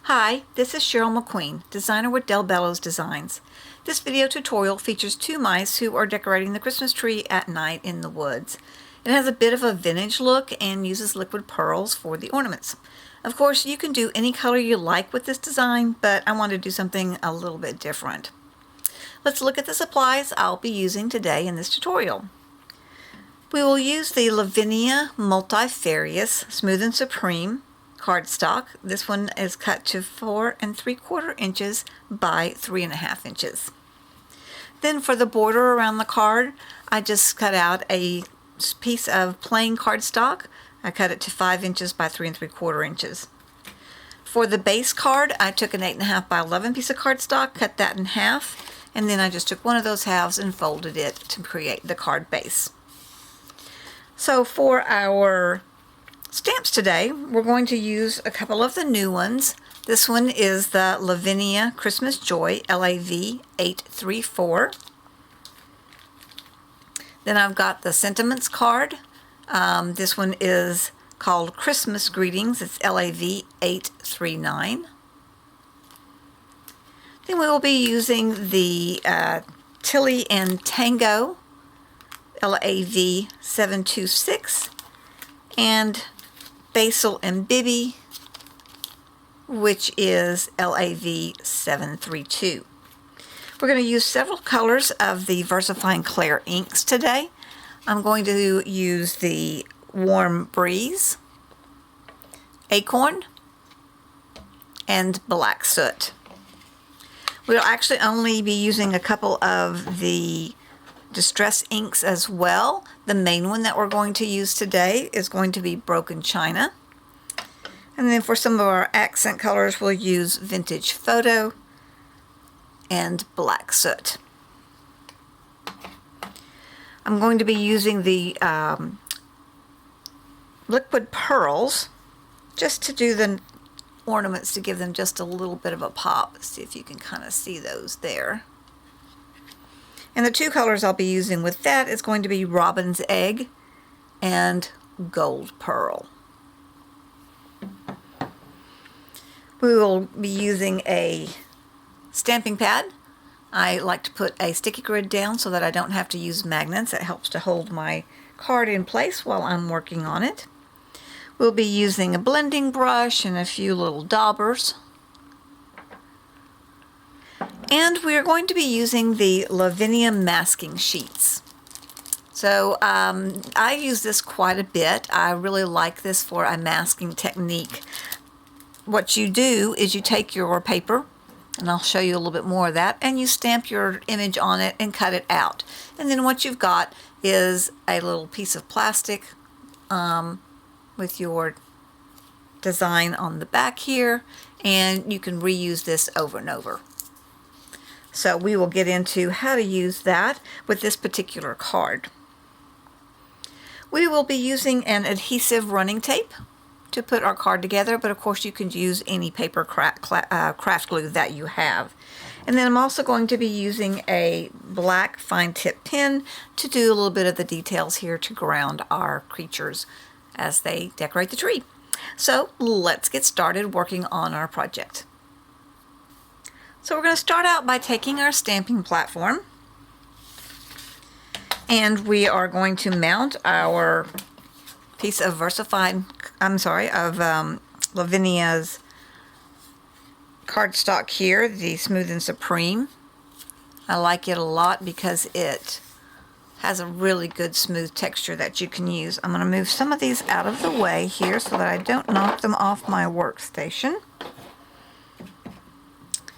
Hi, this is Cheryl McQueen, designer with Bello's Designs. This video tutorial features two mice who are decorating the Christmas tree at night in the woods. It has a bit of a vintage look and uses liquid pearls for the ornaments. Of course, you can do any color you like with this design, but I want to do something a little bit different. Let's look at the supplies I'll be using today in this tutorial. We will use the Lavinia Multifarious Smooth and Supreme cardstock. This one is cut to 4 3/4 inches by 3.5 inches. Then for the border around the card, I just cut out a piece of plain cardstock. I cut it to 5 inches by 3 3/4 inches. For the base card, I took an 8.5 by 11 piece of cardstock, cut that in half, and then I just took one of those halves and folded it to create the card base. So for our stamps today, we're going to use a couple of the new ones. This one is the Lavinia Christmas Joy LAV 834. Then I've got the Sentiments card. This one is called Christmas Greetings. It's LAV 839. Then we will be using the Tilly and Tango LAV 726 and Basil and Bibby, which is LAV 732. We're going to use several colors of the VersaFine Clair inks today. I'm going to use the Warm Breeze, Acorn, and Black Soot. We'll actually only be using a couple of the Distress inks as well. The main one that we're going to use today is going to be Broken China. And then for some of our accent colors, we'll use Vintage Photo and Black Soot. I'm going to be using the liquid pearls just to do the ornaments, to give them just a little bit of a pop. See if you can kind of see those there. And the two colors I'll be using with that is going to be Robin's Egg and Gold Pearl. We will be using a stamping pad. I like to put a sticky grid down so that I don't have to use magnets. It helps to hold my card in place while I'm working on it. We'll be using a blending brush and a few little daubers. And we are going to be using the Lavinia masking sheets. So I use this quite a bit. I really like this for a masking technique. What you do is you take your paper, and I'll show you a little bit more of that, and you stamp your image on it and cut it out. And then what you've got is a little piece of plastic with your design on the back here, and you can reuse this over and over. So we will get into how to use that with this particular card. We will be using an adhesive running tape to put our card together, but of course you can use any paper craft glue that you have. And then I'm also going to be using a black fine tip pen to do a little bit of the details here to ground our creatures as they decorate the tree. So let's get started working on our project. So we're going to start out by taking our stamping platform, and we are going to mount our piece of Lavinia's cardstock here, the Smooth and Supreme. I like it a lot because it has a really good smooth texture that you can use. I'm going to move some of these out of the way here so that I don't knock them off my workstation.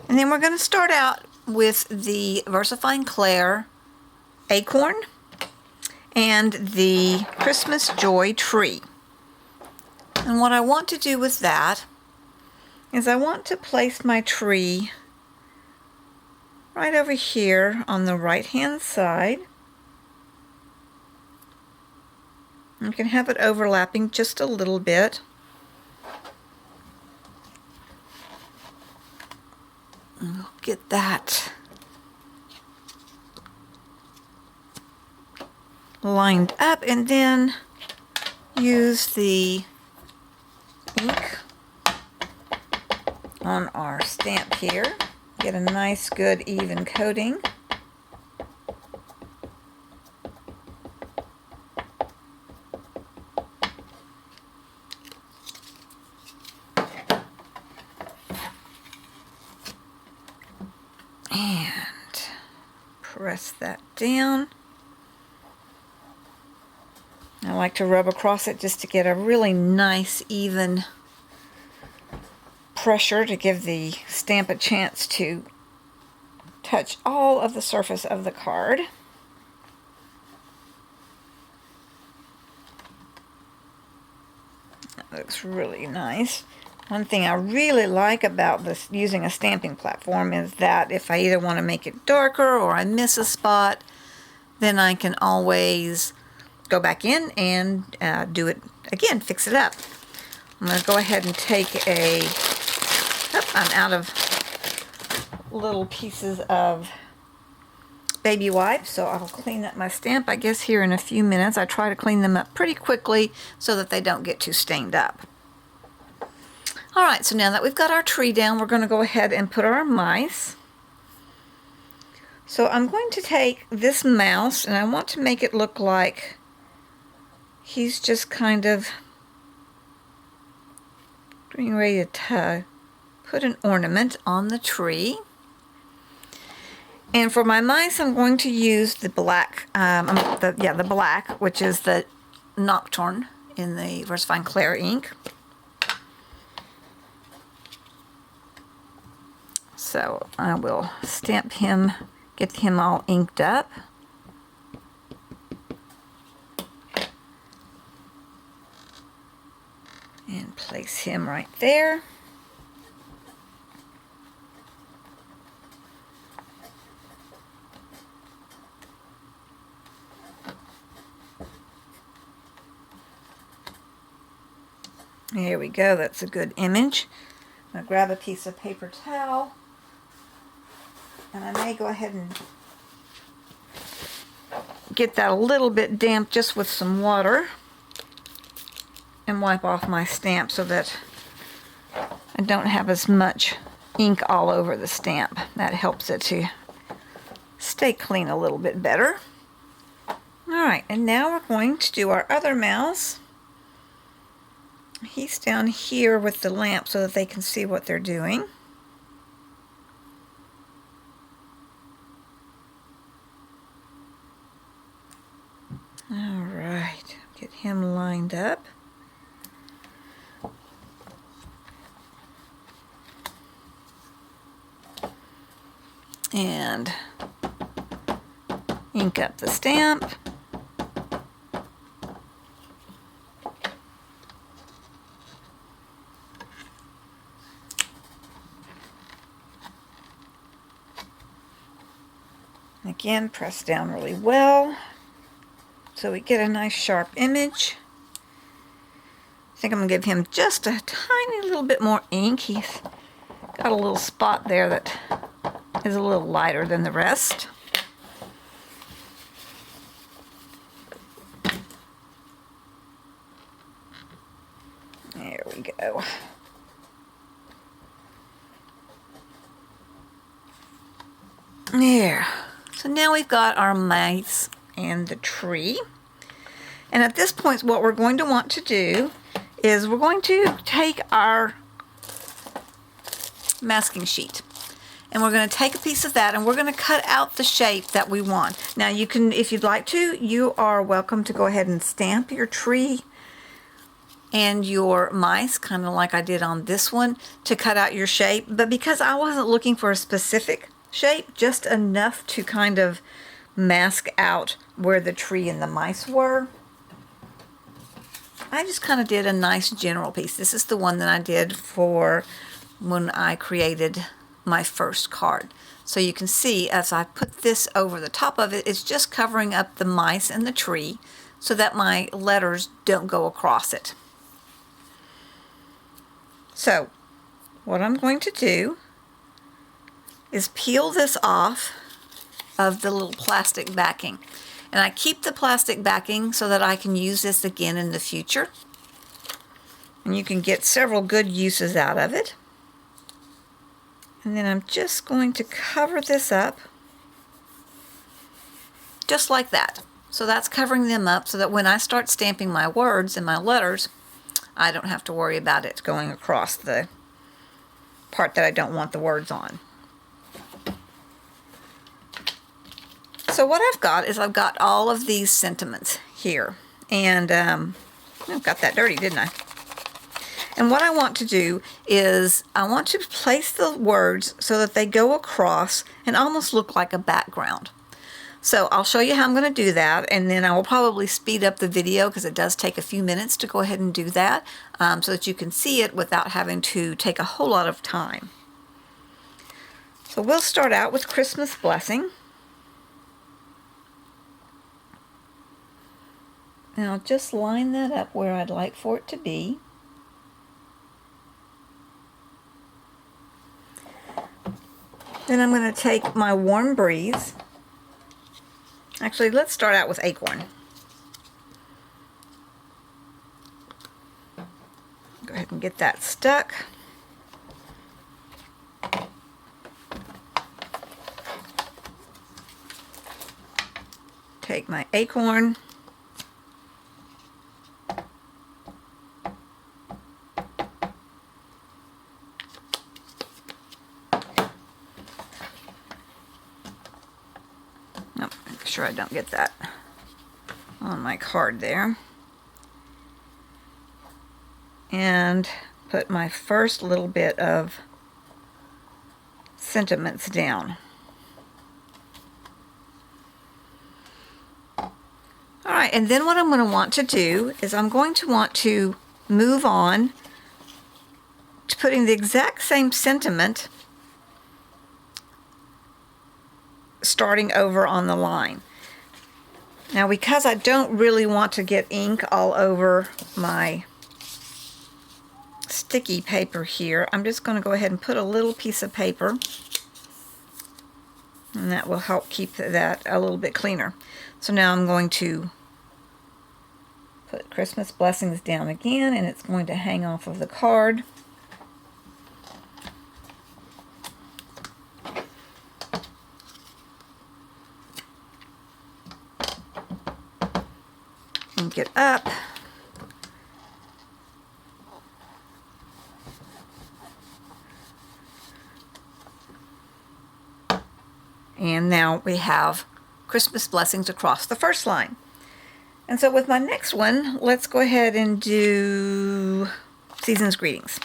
And then we're going to start out with the VersaFine Clair Acorn and the Christmas Joy Tree. And what I want to do with that is I want to place my tree right over here on the right hand side. You can have it overlapping just a little bit. And we'll get that lined up, and then use the ink on our stamp here. Get a nice, good, even coating. And press that down. I like to rub across it just to get a really nice, even pressure to give the stamp a chance to touch all of the surface of the card. That looks really nice. One thing I really like about this using a stamping platform is that if I either want to make it darker or I miss a spot, then I can always go back in and do it again, fix it up. I'm going to go ahead and take a, I'm out of little pieces of baby wipes, so I'll clean up my stamp, I guess, here in a few minutes. I try to clean them up pretty quickly so that they don't get too stained up. Alright, so now that we've got our tree down, we're going to go ahead and put our mice. So I'm going to take this mouse, and I want to make it look like he's just kind of getting ready to put an ornament on the tree. And for my mice, I'm going to use the black, the black, which is the Nocturne in the VersaFine Clair ink. So I will stamp him, get him all inked up. And place him right there. There we go, that's a good image. I'm going to grab a piece of paper towel, and I may go ahead and get that a little bit damp just with some water and wipe off my stamp so that I don't have as much ink all over the stamp. That helps it to stay clean a little bit better. Alright, and now we're going to do our other mouse. He's down here with the lamp so that they can see what they're doing. Alright, get him lined up. And ink up the stamp. Again, press down really well so we get a nice sharp image. I think I'm going to give him just a tiny little bit more ink. He's got a little spot there that is a little lighter than the rest. There we go. There. So now we've got our mice and the tree. And at this point, what we're going to want to do is we're going to take our masking sheet. And we're going to take a piece of that and we're going to cut out the shape that we want. Now you can, if you'd like to, you are welcome to go ahead and stamp your tree and your mice, kind of like I did on this one, to cut out your shape. But because I wasn't looking for a specific shape, just enough to kind of mask out where the tree and the mice were, I just kind of did a nice general piece. This is the one that I did for when I created my first card. So you can see as I put this over the top of it, it's just covering up the mice and the tree so that my letters don't go across it. So what I'm going to do is peel this off of the little plastic backing. And I keep the plastic backing so that I can use this again in the future. And you can get several good uses out of it. And then I'm just going to cover this up just like that. So that's covering them up so that when I start stamping my words and my letters, I don't have to worry about it going across the part that I don't want the words on. So what I've got is I've got all of these sentiments here. And I got that dirty, didn't I? And what I want to do is I want to place the words so that they go across and almost look like a background. So I'll show you how I'm going to do that, and then I will probably speed up the video because it does take a few minutes to go ahead and do that so that you can see it without having to take a whole lot of time. So we'll start out with Christmas Blessing. And I'll just line that up where I'd like for it to be. Then I'm going to take my Warm Breeze. Actually, let's start out with Acorn. Go ahead and get that stuck. Take my Acorn. Make sure I don't get that on my card there. And put my first little bit of sentiments down. Alright, and then what I'm going to want to do is I'm going to want to move on to putting the exact same sentiment starting over on the line. Now, because I don't really want to get ink all over my sticky paper here, I'm just going to go ahead and put a little piece of paper, and that will help keep that a little bit cleaner. So now I'm going to put Christmas Blessings down again, and it's going to hang off of the card. Ink it up. And now we have Christmas Blessings across the first line. And so with my next one, let's go ahead and do Season's Greetings.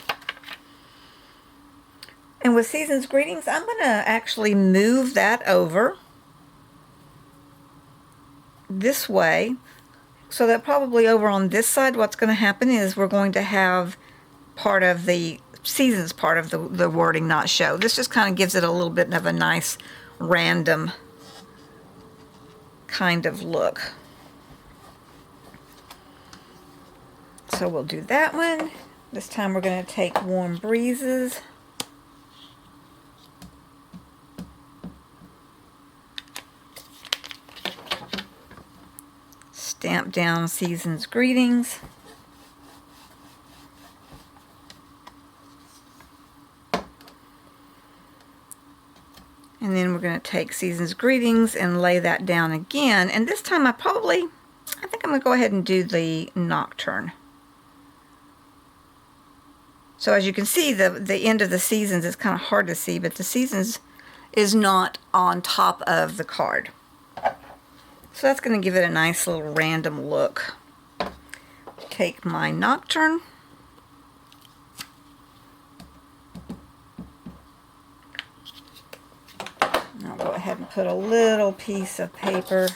And with Season's Greetings, I'm going to actually move that over this way, so that probably over on this side what's going to happen is we're going to have part of the Seasons part of the wording not show. This just kind of gives it a little bit of a nice random kind of look. So we'll do that one. This time we're going to take Warm Breezes. Stamp down Season's Greetings. And then we're going to take Season's Greetings and lay that down again. And this time I think I'm going to go ahead and do the Nocturne. So as you can see, the end of the Seasons is kind of hard to see, but the Seasons is not on top of the card. So that's going to give it a nice little random look. Take my Nocturne. I'll go ahead and put a little piece of paper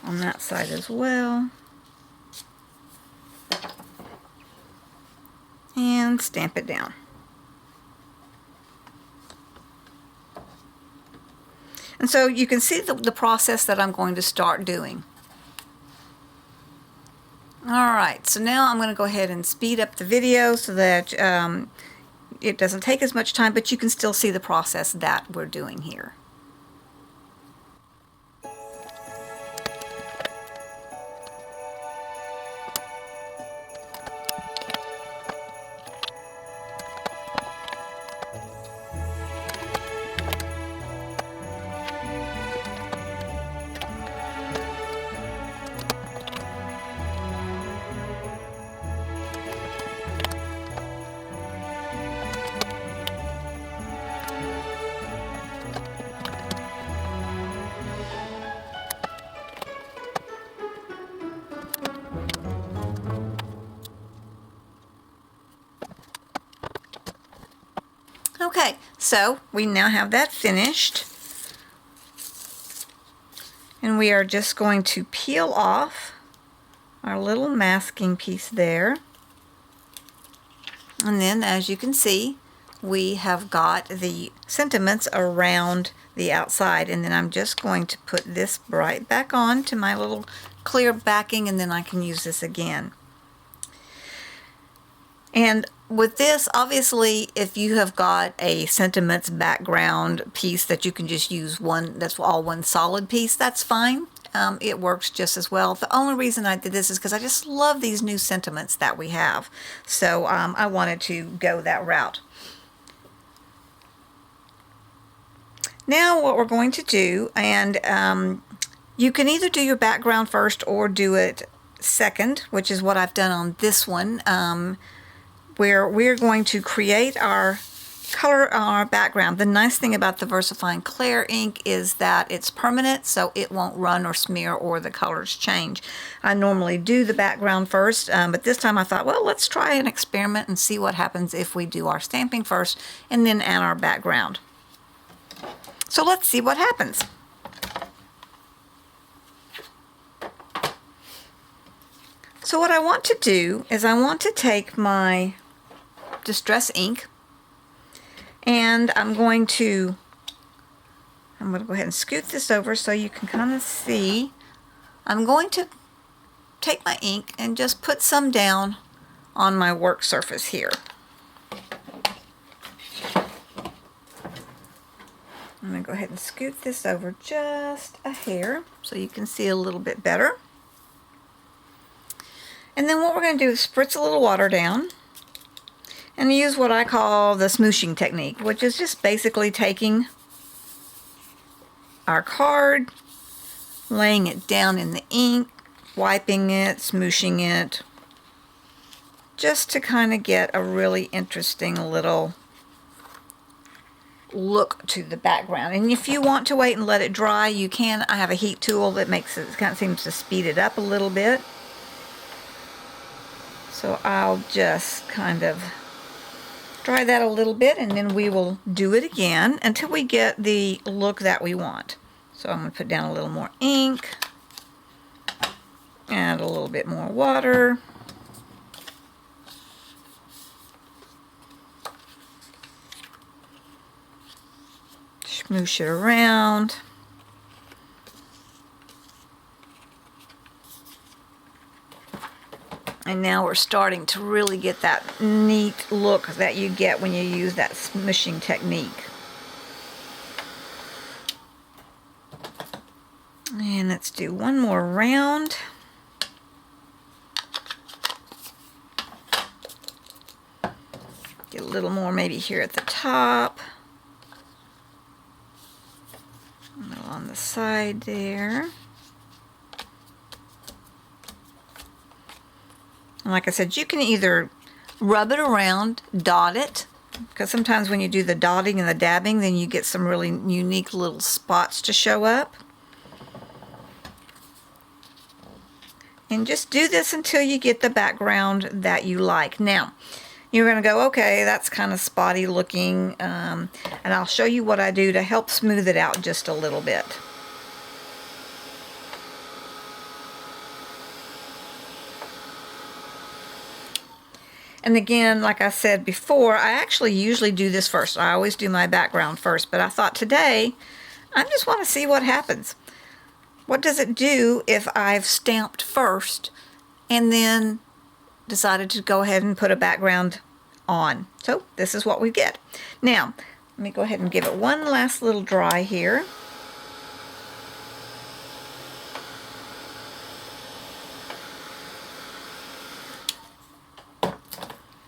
on that side as well. And stamp it down. And so you can see the process that I'm going to start doing. Alright, so now I'm going to go ahead and speed up the video so that it doesn't take as much time, but you can still see the process that we're doing here. Okay, so we now have that finished. And we are just going to peel off our little masking piece there. And then, as you can see, we have got the sentiments around the outside. And then I'm just going to put this right back on to my little clear backing, and then I can use this again. And with this, obviously, if you have got a sentiments background piece that you can just use one, that's all one solid piece, that's fine. It works just as well. The only reason I did this is because I just love these new sentiments that we have. So I wanted to go that route. Now what we're going to do, and you can either do your background first or do it second, which is what I've done on this one, where we're going to create our color on our background. The nice thing about the VersaFine Clear ink is that it's permanent, so it won't run or smear or the colors change. I normally do the background first, but this time I thought, well, let's try an experiment and see what happens if we do our stamping first and then add our background. So let's see what happens. So what I want to do is I want to take my Distress ink, and I'm going to go ahead and scoot this over so you can kind of see. I'm going to take my ink and just put some down on my work surface here. I'm going to go ahead and scoot this over just a hair so you can see a little bit better. And then what we're going to do is spritz a little water down and use what I call the smooshing technique, which is just basically taking our card, laying it down in the ink, wiping it, smooshing it, just to kind of get a really interesting little look to the background. And if you want to wait and let it dry, you can. I have a heat tool that makes it, kind of seems to speed it up a little bit. So I'll just kind of dry that a little bit, and then we will do it again until we get the look that we want. So I'm going to put down a little more ink, add a little bit more water, smoosh it around. And now we're starting to really get that neat look that you get when you use that smooshing technique. And let's do one more round. Get a little more maybe here at the top. A little on the side there. And like I said, you can either rub it around, dot it, because sometimes when you do the dotting and the dabbing, then you get some really unique little spots to show up. And just do this until you get the background that you like. Now, you're going to go, okay, that's kind of spotty looking, and I'll show you what I do to help smooth it out just a little bit. And again, like I said before, I actually usually do this first. I always do my background first, but I thought today, I just want to see what happens. What does it do if I've stamped first and then decided to go ahead and put a background on? So this is what we get. Now, let me go ahead and give it one last little dry here.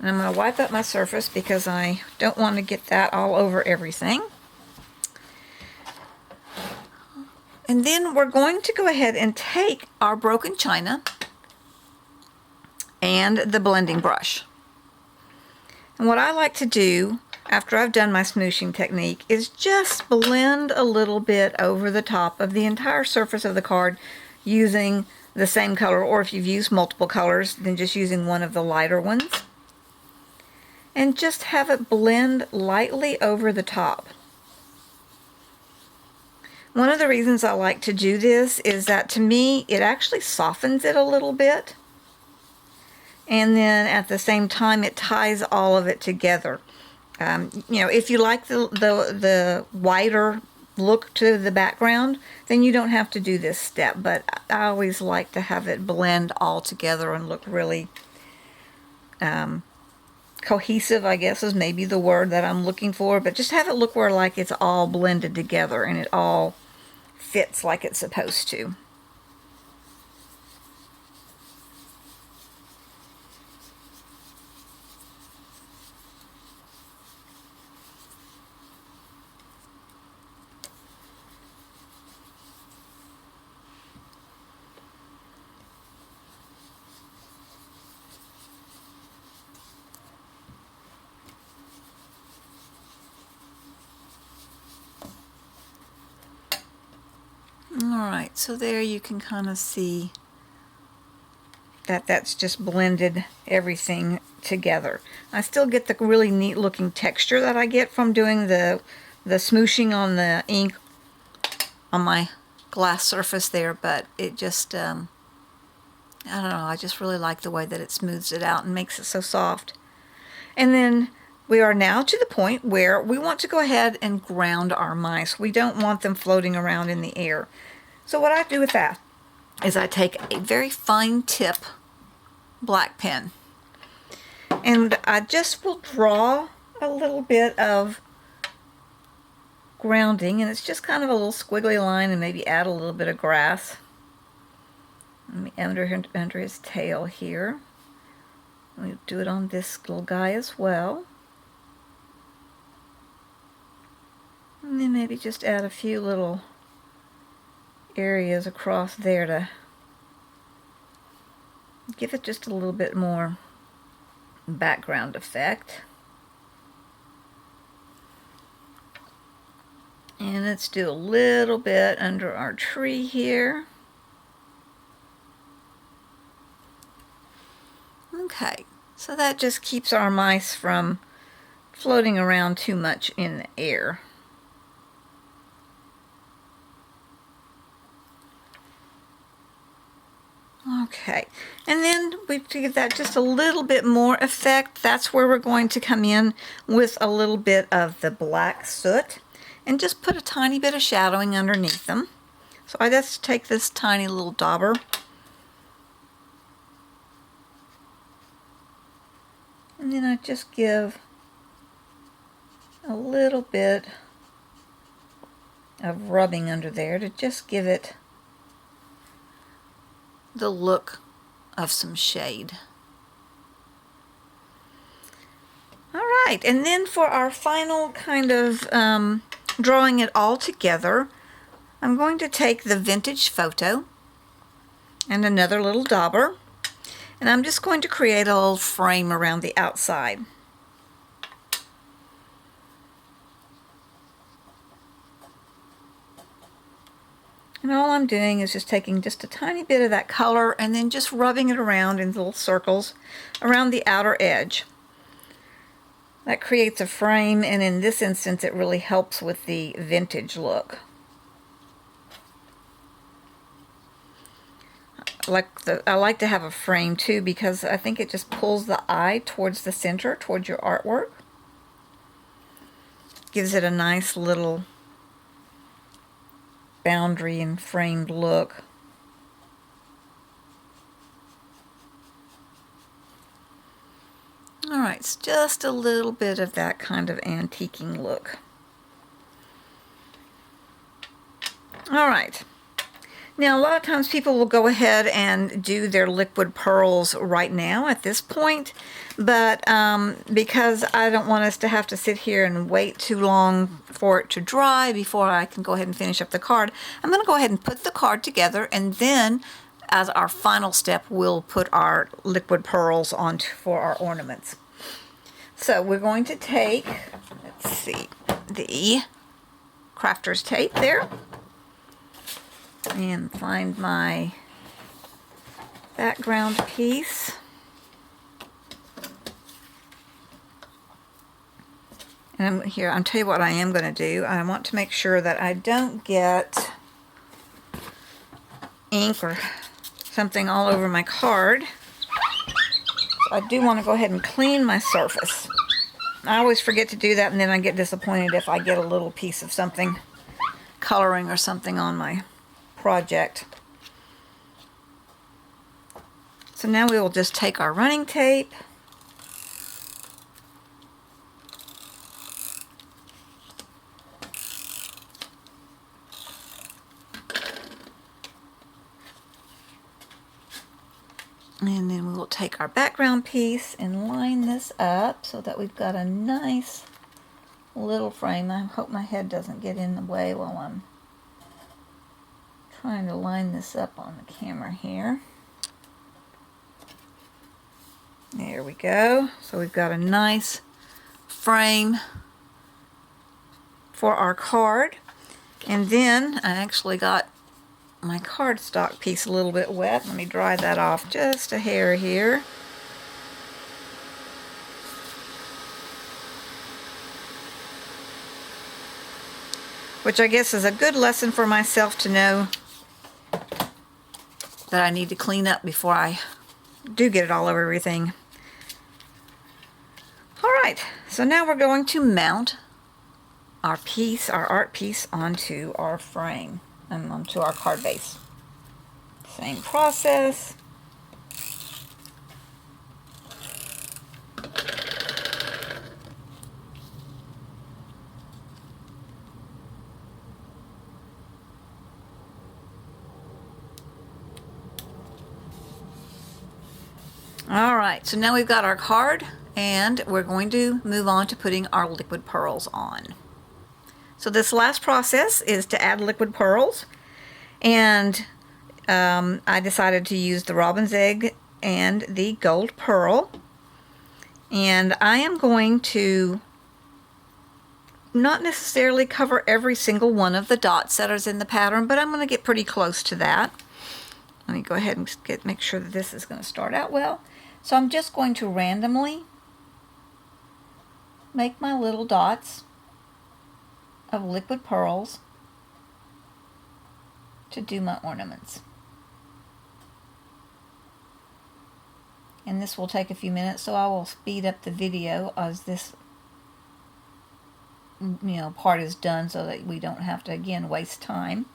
And I'm going to wipe up my surface because I don't want to get that all over everything. And then we're going to go ahead and take our broken china and the blending brush. And what I like to do after I've done my smooshing technique is just blend a little bit over the top of the entire surface of the card using the same color, or if you've used multiple colors, then just using one of the lighter ones. and just have it blend lightly over the top. One of the reasons I like to do this is that to me it actually softens it a little bit, and then at the same time it ties all of it together. You know, if you like the whiter look to the background, then you don't have to do this step, but I always like to have it blend all together and look really cohesive, I guess is maybe the word that I'm looking for, but just have it look where like it's all blended together and it all fits like it's supposed to. Alright, so there you can kind of see that that's just blended everything together. I still get the really neat looking texture that I get from doing the smooshing on the ink on my glass surface there, but it just, I don't know, I just really like the way that it smooths it out and makes it so soft. And then we are now to the point where we want to go ahead and ground our mice. We don't want them floating around in the air. So what I do with that is I take a very fine tip black pen and I just will draw a little bit of grounding, and it's just kind of a little squiggly line, and maybe add a little bit of grass under his tail here. We'll do it on this little guy as well. And then maybe just add a few little areas across there to give it just a little bit more background effect. And let's do a little bit under our tree here. Okay, so that just keeps our mice from floating around too much in the air. Okay, and then we give that just a little bit more effect. That's where we're going to come in with a little bit of the black soot and just put a tiny bit of shadowing underneath them. So I just take this tiny little dauber and then I just give a little bit of rubbing under there to just give it the look of some shade. All right, and then for our final kind of drawing it all together, I'm going to take the vintage photo and another little dauber, and I'm just going to create a little frame around the outside. And all I'm doing is just taking just a tiny bit of that color and then just rubbing it around in little circles around the outer edge. That creates a frame, and in this instance it really helps with the vintage look. I like to have a frame too, because I think it just pulls the eye towards the center, towards your artwork. Gives it a nice little boundary and framed look. Alright, it's just a little bit of that kind of antiquing look. Alright, now a lot of times people will go ahead and do their liquid pearls right now at this point, but because I don't want us to have to sit here and wait too long for it to dry before I can go ahead and finish up the card, I'm going to go ahead and put the card together, and then as our final step we'll put our liquid pearls on for our ornaments. So we're going to take, let's see, the crafter's tape there, and find my background piece. And I'll tell you what I am going to do. I want to make sure that I don't get ink or something all over my card. So I do want to go ahead and clean my surface. I always forget to do that, and then I get disappointed if I get a little piece of something, coloring or something on my project. So now we will just take our running tape, and then we will take our background piece and line this up so that we've got a nice little frame. I hope my head doesn't get in the way while I'm trying to line this up on the camera here. There we go. So we've got a nice frame for our card. And then I actually got my cardstock piece a little bit wet. Let me dry that off just a hair here. Which I guess is a good lesson for myself to know that I need to clean up before I do get it all over everything. Alright, so now we're going to mount our piece, our art piece, onto our frame and onto our card base. Same process. Alright, so now we've got our card, and we're going to move on to putting our liquid pearls on. So this last process is to add liquid pearls, and I decided to use the robin's egg and the gold pearl, and I am going to not necessarily cover every single one of the dots that is in the pattern, but I'm going to get pretty close to that. Let me go ahead and make sure that this is going to start out well. So I'm just going to randomly make my little dots of liquid pearls to do my ornaments. And this will take a few minutes, so I will speed up the video as this part is done so that we don't have to again waste time.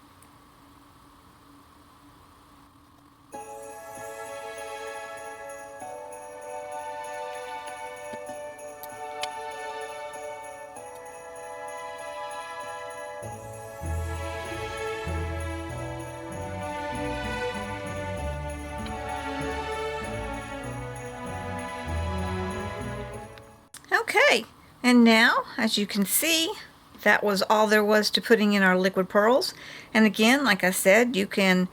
Okay, and now, as you can see, that was all there was to putting in our liquid pearls. And again, like I said, you can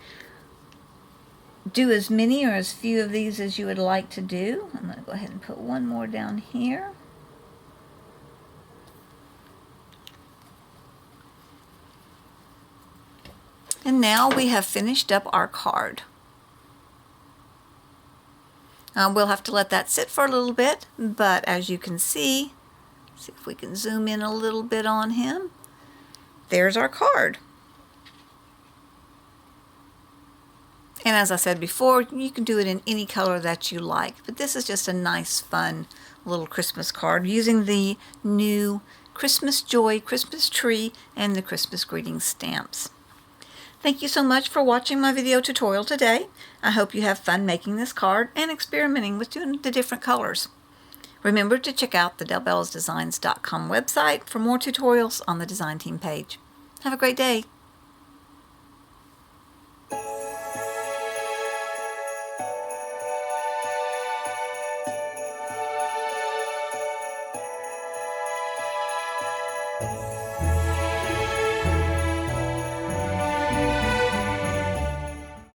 do as many or as few of these as you would like to do. I'm going to go ahead and put one more down here. And now we have finished up our card. We'll have to let that sit for a little bit, but as you can see if we can zoom in a little bit on him. There's our card. And as I said before, you can do it in any color that you like, but this is just a nice, fun little Christmas card using the new Christmas Joy Christmas tree and the Christmas greeting stamps. Thank you so much for watching my video tutorial today. I hope you have fun making this card and experimenting with doing the different colors. Remember to check out the DelBellosDesigns.com website for more tutorials on the design team page. Have a great day.